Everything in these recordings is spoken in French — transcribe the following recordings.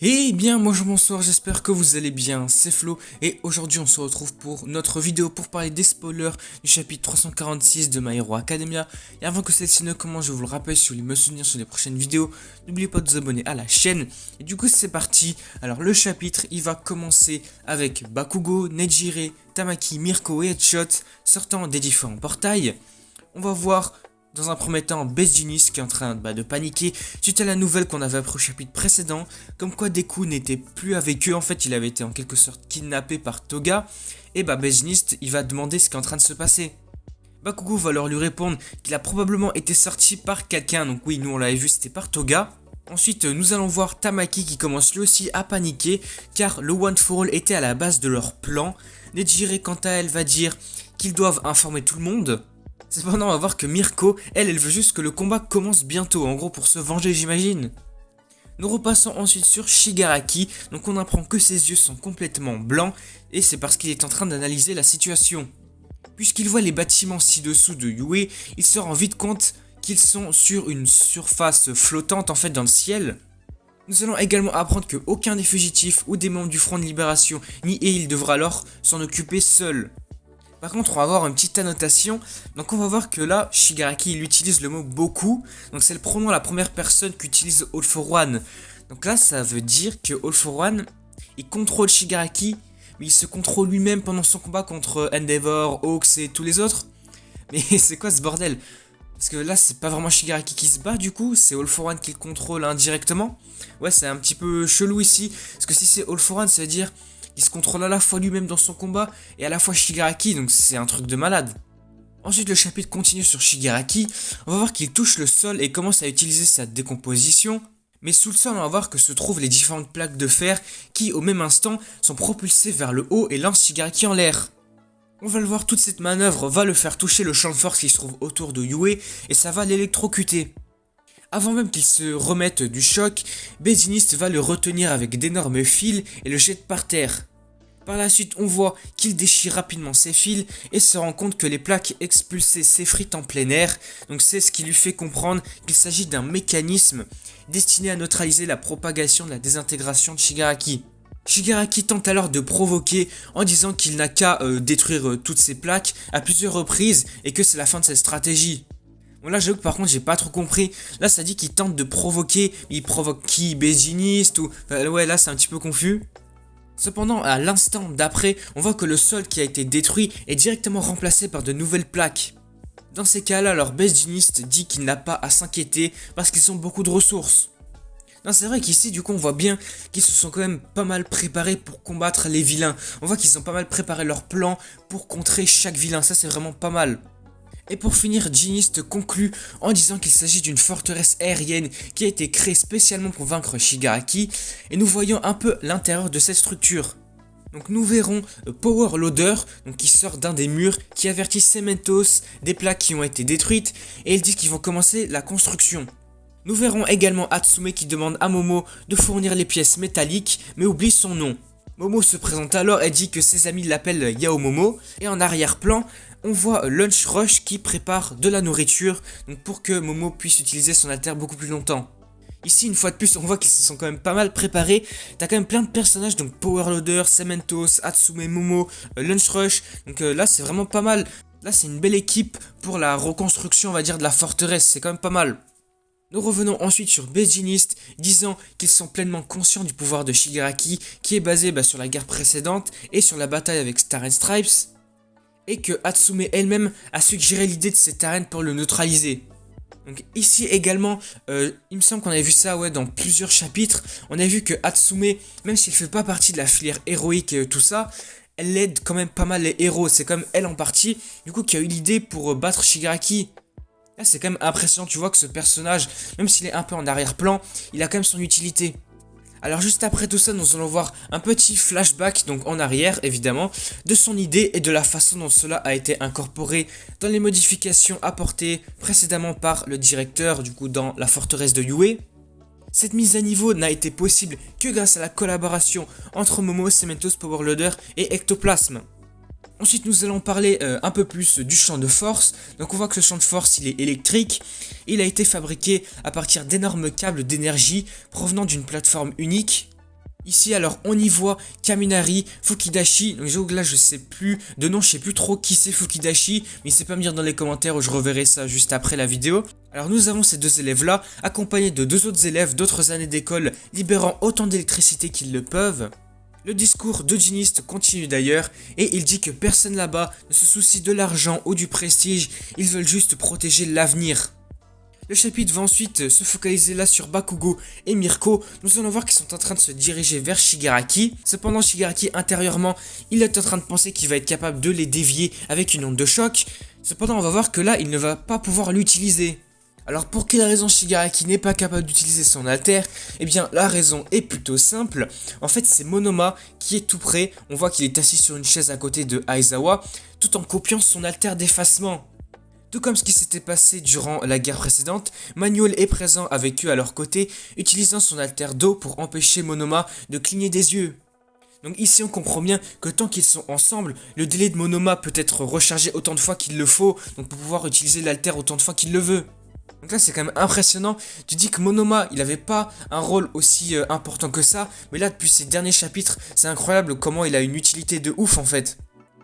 Eh bien, bonjour, bonsoir, j'espère que vous allez bien, c'est Flo, et aujourd'hui on se retrouve pour notre vidéo pour parler des spoilers du chapitre 346 de My Hero Academia. Et avant que celle-ci ne commence, je vous le rappelle, si vous voulez me soutenir sur les prochaines vidéos, n'oubliez pas de vous abonner à la chaîne. Et du coup c'est parti, alors le chapitre il va commencer avec Bakugo, Nejire, Tamaki, Mirko et Headshot sortant des différents portails. On va voir dans un premier temps Best Jeanist qui est en train de paniquer suite à la nouvelle qu'on avait appris au chapitre précédent, comme quoi Deku n'était plus avec eux, en fait il avait été en quelque sorte kidnappé par Toga, et Best Jeanist il va demander ce qui est en train de se passer. Bakugo va alors lui répondre qu'il a probablement été sorti par quelqu'un, donc oui nous on l'avait vu c'était par Toga. Ensuite nous allons voir Tamaki qui commence lui aussi à paniquer car le One for All était à la base de leur plan. Nejire quant à elle va dire qu'ils doivent informer tout le monde. Cependant, on va voir que Mirko, elle veut juste que le combat commence bientôt, en gros pour se venger, j'imagine. Nous repassons ensuite sur Shigaraki, donc on apprend que ses yeux sont complètement blancs, et c'est parce qu'il est en train d'analyser la situation. Puisqu'il voit les bâtiments ci-dessous de Yue, il se rend vite compte qu'ils sont sur une surface flottante en fait dans le ciel. Nous allons également apprendre que aucun des fugitifs ou des membres du Front de Libération ni il devra alors s'en occuper seul. Par contre, on va avoir une petite annotation. Donc, on va voir que là, Shigaraki, il utilise le mot beaucoup. Donc, c'est le pronom à la première personne qu'utilise All for One. Donc là, ça veut dire que All for One, il contrôle Shigaraki, mais il se contrôle lui-même pendant son combat contre Endeavor, Hawks et tous les autres. Mais c'est quoi ce bordel? Parce que là, c'est pas vraiment Shigaraki qui se bat du coup, c'est All for One qui le contrôle indirectement. Ouais, c'est un petit peu chelou ici. Parce que si c'est All for One, ça veut dire qu'il se contrôle à la fois lui-même dans son combat et à la fois Shigaraki, donc c'est un truc de malade. Ensuite, le chapitre continue sur Shigaraki. On va voir qu'il touche le sol et commence à utiliser sa décomposition. Mais sous le sol, on va voir que se trouvent les différentes plaques de fer qui, au même instant, sont propulsées vers le haut et lancent Shigaraki en l'air. On va le voir, toute cette manœuvre va le faire toucher le champ de force qui se trouve autour de Yue et ça va l'électrocuter. Avant même qu'il se remette du choc, Best Jeanist va le retenir avec d'énormes fils et le jette par terre. Par la suite, on voit qu'il déchire rapidement ses fils et se rend compte que les plaques expulsées s'effritent en plein air, donc c'est ce qui lui fait comprendre qu'il s'agit d'un mécanisme destiné à neutraliser la propagation de la désintégration de Shigaraki. Shigaraki tente alors de provoquer en disant qu'il n'a qu'à détruire toutes ces plaques à plusieurs reprises et que c'est la fin de cette stratégie. Bon là j'avoue que par contre j'ai pas trop compris, là ça dit qu'il tente de provoquer, mais il provoque qui? Best Jeanist ou... Enfin, ouais là c'est un petit peu confus. Cependant à l'instant d'après, on voit que le sol qui a été détruit est directement remplacé par de nouvelles plaques. Dans ces cas là, alors Best Jeanist dit qu'il n'a pas à s'inquiéter parce qu'ils ont beaucoup de ressources. Non, c'est vrai qu'ici, du coup, on voit bien qu'ils se sont quand même pas mal préparés pour combattre les vilains. On voit qu'ils ont pas mal préparé leur plan pour contrer chaque vilain. Ça, c'est vraiment pas mal. Et pour finir, Jeanist conclut en disant qu'il s'agit d'une forteresse aérienne qui a été créée spécialement pour vaincre Shigaraki. Et nous voyons un peu l'intérieur de cette structure. Donc nous verrons Power Loader, donc qui sort d'un des murs, qui avertit Cementos des plaques qui ont été détruites. Et il dit qu'ils vont commencer la construction. Nous verrons également Hatsume qui demande à Momo de fournir les pièces métalliques, mais oublie son nom. Momo se présente alors et dit que ses amis l'appellent Yao Momo, et en arrière-plan, on voit Lunch Rush qui prépare de la nourriture, donc pour que Momo puisse utiliser son alter beaucoup plus longtemps. Ici, une fois de plus, on voit qu'ils se sont quand même pas mal préparés. T'as quand même plein de personnages, donc Power Loader, Cementos, Hatsume, Momo, Lunch Rush, donc là c'est vraiment pas mal. Là c'est une belle équipe pour la reconstruction, on va dire, de la forteresse, c'est quand même pas mal. Nous revenons ensuite sur Best Jeanist, disant qu'ils sont pleinement conscients du pouvoir de Shigaraki, qui est basé sur la guerre précédente et sur la bataille avec Star and Stripes, et que Hatsume elle-même a suggéré l'idée de cette arène pour le neutraliser. Donc ici également, il me semble qu'on avait vu ça dans plusieurs chapitres, on a vu que Hatsume, même s'il ne fait pas partie de la filière héroïque et tout ça, elle aide quand même pas mal les héros, c'est comme elle en partie, du coup qui a eu l'idée pour battre Shigaraki. Là c'est quand même impressionnant, tu vois que ce personnage, même s'il est un peu en arrière-plan, il a quand même son utilité. Alors juste après tout ça, nous allons voir un petit flashback, donc en arrière évidemment, de son idée et de la façon dont cela a été incorporé dans les modifications apportées précédemment par le directeur, du coup dans la forteresse de Yue. Cette mise à niveau n'a été possible que grâce à la collaboration entre Momo, Cementos, Power Loader et Ectoplasm. Ensuite nous allons parler un peu plus du champ de force. Donc on voit que le champ de force il est électrique. Il a été fabriqué à partir d'énormes câbles d'énergie provenant d'une plateforme unique. Ici alors on y voit Kaminari, Fukidashi, donc j'avoue que là je sais plus de nom, je sais plus trop qui c'est Fukidashi, mais n'hésitez pas à me dire dans les commentaires, je reverrai ça juste après la vidéo. Alors nous avons ces deux élèves là, accompagnés de deux autres élèves d'autres années d'école, libérant autant d'électricité qu'ils le peuvent. Le discours d'Eugéniste continue d'ailleurs, et il dit que personne là-bas ne se soucie de l'argent ou du prestige, ils veulent juste protéger l'avenir. Le chapitre va ensuite se focaliser là sur Bakugo et Mirko. Nous allons voir qu'ils sont en train de se diriger vers Shigaraki. Cependant, Shigaraki intérieurement, il est en train de penser qu'il va être capable de les dévier avec une onde de choc. Cependant, on va voir que là, il ne va pas pouvoir l'utiliser. Alors pour quelle raison Shigaraki n'est pas capable d'utiliser son alter? Eh bien la raison est plutôt simple. En fait c'est Monoma qui est tout près. On voit qu'il est assis sur une chaise à côté de Aizawa, tout en copiant son alter d'effacement. Tout comme ce qui s'était passé durant la guerre précédente, Manuel est présent avec eux à leur côté, utilisant son alter d'eau pour empêcher Monoma de cligner des yeux. Donc ici on comprend bien que tant qu'ils sont ensemble, le délai de Monoma peut être rechargé autant de fois qu'il le faut, donc pour pouvoir utiliser l'alter autant de fois qu'il le veut. Donc là c'est quand même impressionnant, tu dis que Monoma il avait pas un rôle aussi important que ça, mais là depuis ces derniers chapitres, c'est incroyable comment il a une utilité de ouf en fait.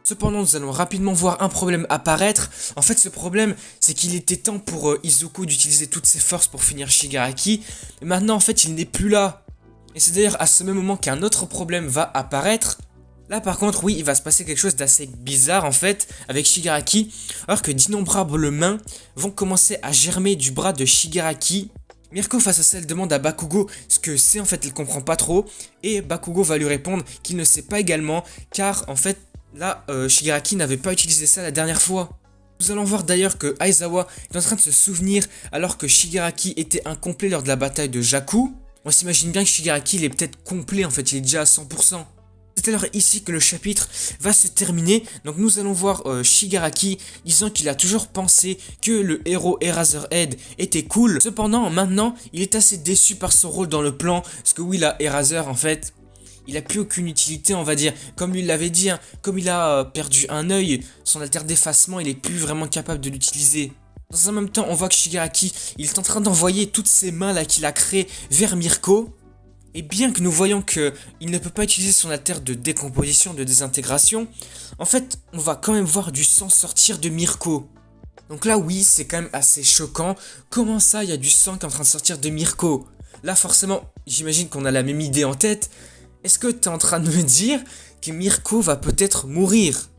Cependant, nous allons rapidement voir un problème apparaître. En fait, ce problème, c'est qu'il était temps pour Izuku d'utiliser toutes ses forces pour finir Shigaraki. Mais maintenant, en fait, il n'est plus là. Et c'est d'ailleurs à ce même moment qu'un autre problème va apparaître. Là, par contre, oui, il va se passer quelque chose d'assez bizarre, en fait, avec Shigaraki. Alors que d'innombrables mains vont commencer à germer du bras de Shigaraki. Mirko face à ça, elle demande à Bakugo ce que c'est, en fait, elle comprend pas trop. Et Bakugo va lui répondre qu'il ne sait pas également, car, en fait, là, Shigaraki n'avait pas utilisé ça la dernière fois. Nous allons voir d'ailleurs que Aizawa est en train de se souvenir alors que Shigaraki était incomplet lors de la bataille de Jakku. On s'imagine bien que Shigaraki il est peut-être complet en fait, il est déjà à 100%. C'est alors ici que le chapitre va se terminer. Donc nous allons voir Shigaraki disant qu'il a toujours pensé que le héros Eraserhead était cool. Cependant maintenant il est assez déçu par son rôle dans le plan. Parce que oui là Eraser en fait... il a plus aucune utilité on va dire, comme lui l'avait dit, hein, comme il a perdu un œil, son alter d'effacement il est plus vraiment capable de l'utiliser. Dans un même temps on voit que Shigaraki il est en train d'envoyer toutes ces mains là qu'il a créées vers Mirko. Et bien que nous voyons qu'il ne peut pas utiliser son alter de décomposition, de désintégration, en fait on va quand même voir du sang sortir de Mirko. Donc là oui c'est quand même assez choquant, comment ça il y a du sang qui est en train de sortir de Mirko? Là forcément j'imagine qu'on a la même idée en tête. Est-ce que tu es en train de me dire que Mirko va peut-être mourir?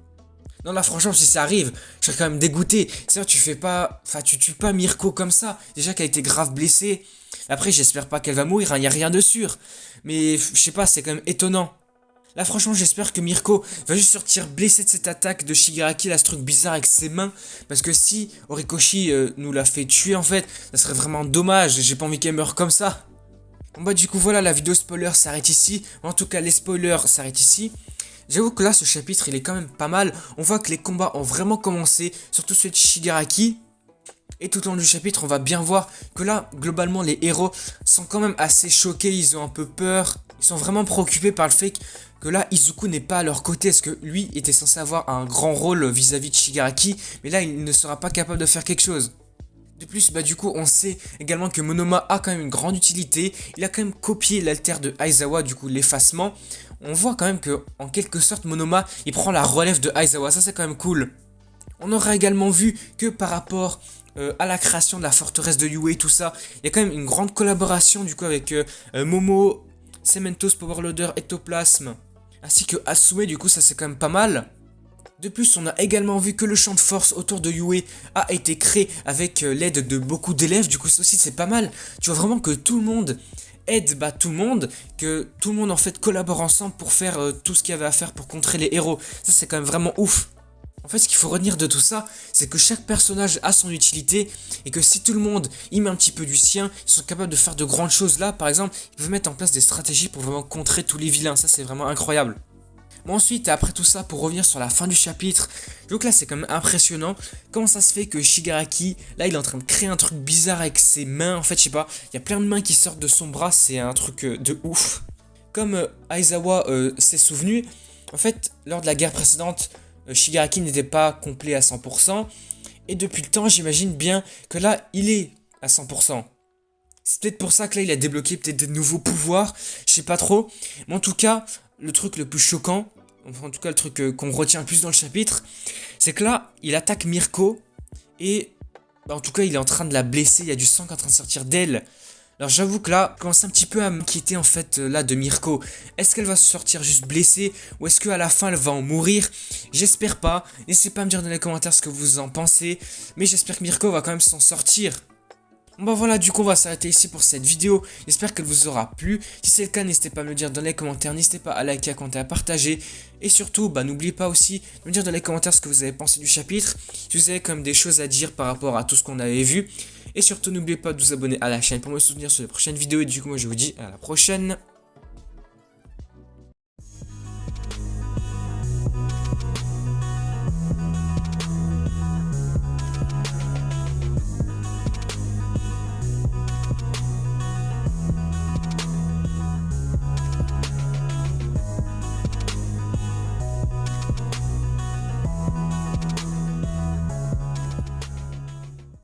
Non là franchement si ça arrive, je serais quand même dégoûté. C'est-à-dire tu fais pas... Enfin tu tues pas Mirko comme ça. Déjà qu'elle a été grave blessée. Après j'espère pas qu'elle va mourir, il y a rien de sûr. Mais je sais pas, c'est quand même étonnant. Là franchement j'espère que Mirko va juste sortir blessé de cette attaque de Shigaraki, là ce truc bizarre avec ses mains. Parce que si Horikoshi nous l'a fait tuer en fait, ça serait vraiment dommage, j'ai pas envie qu'elle meure comme ça. Bon bah du coup voilà, la vidéo spoiler s'arrête ici, en tout cas les spoilers s'arrêtent ici. J'avoue que là ce chapitre il est quand même pas mal, on voit que les combats ont vraiment commencé, surtout celui de Shigaraki. Et tout au long du chapitre on va bien voir que là globalement les héros sont quand même assez choqués, ils ont un peu peur. Ils sont vraiment préoccupés par le fait que là Izuku n'est pas à leur côté, parce que lui était censé avoir un grand rôle vis-à-vis de Shigaraki, mais là il ne sera pas capable de faire quelque chose. De plus, bah du coup, on sait également que Monoma a quand même une grande utilité. Il a quand même copié l'alter de Aizawa, du coup l'effacement. On voit quand même que, en quelque sorte, Monoma, il prend la relève de Aizawa. Ça, c'est quand même cool. On aura également vu que par rapport à la création de la forteresse de Yue et tout ça, il y a quand même une grande collaboration du coup avec Momo, Cementos, Powerloader, Ectoplasm, ainsi que Asume. Du coup, ça c'est quand même pas mal. De plus, on a également vu que le champ de force autour de Yue a été créé avec l'aide de beaucoup d'élèves. Du coup, ça aussi, c'est pas mal. Tu vois vraiment que tout le monde aide tout le monde, que tout le monde en fait collabore ensemble pour faire tout ce qu'il y avait à faire pour contrer les héros. Ça, c'est quand même vraiment ouf. En fait, ce qu'il faut retenir de tout ça, c'est que chaque personnage a son utilité et que si tout le monde y met un petit peu du sien, ils sont capables de faire de grandes choses. Là, par exemple, ils peuvent mettre en place des stratégies pour vraiment contrer tous les vilains. Ça, c'est vraiment incroyable. Bon ensuite, après tout ça, pour revenir sur la fin du chapitre, donc là c'est quand même impressionnant. Comment ça se fait que Shigaraki, là il est en train de créer un truc bizarre avec ses mains. En fait je sais pas, il y a plein de mains qui sortent de son bras, c'est un truc de ouf. Comme Aizawa s'est souvenu, en fait lors de la guerre précédente, Shigaraki n'était pas complet à 100%. Et depuis le temps j'imagine bien que là il est à 100%. C'est peut-être pour ça que là il a débloqué peut-être de nouveaux pouvoirs, je sais pas trop. Mais en tout cas, le truc le plus choquant, enfin en tout cas le truc qu'on retient le plus dans le chapitre, c'est que là il attaque Mirko et bah, en tout cas il est en train de la blesser, il y a du sang qui est en train de sortir d'elle. Alors j'avoue que là, je commence un petit peu à m'inquiéter en fait là de Mirko. Est-ce qu'elle va se sortir juste blessée ou est-ce qu'à la fin elle va en mourir? J'espère pas. N'hésitez pas à me dire dans les commentaires ce que vous en pensez. Mais j'espère que Mirko va quand même s'en sortir. Bon bah voilà, du coup on va s'arrêter ici pour cette vidéo. J'espère qu'elle vous aura plu. Si c'est le cas, n'hésitez pas à me le dire dans les commentaires. N'hésitez pas à liker, à commenter, à partager. Et surtout, bah n'oubliez pas aussi de me dire dans les commentaires ce que vous avez pensé du chapitre. Si vous avez quand même des choses à dire par rapport à tout ce qu'on avait vu. Et surtout, n'oubliez pas de vous abonner à la chaîne pour me soutenir sur les prochaines vidéos. Et du coup, moi je vous dis à la prochaine.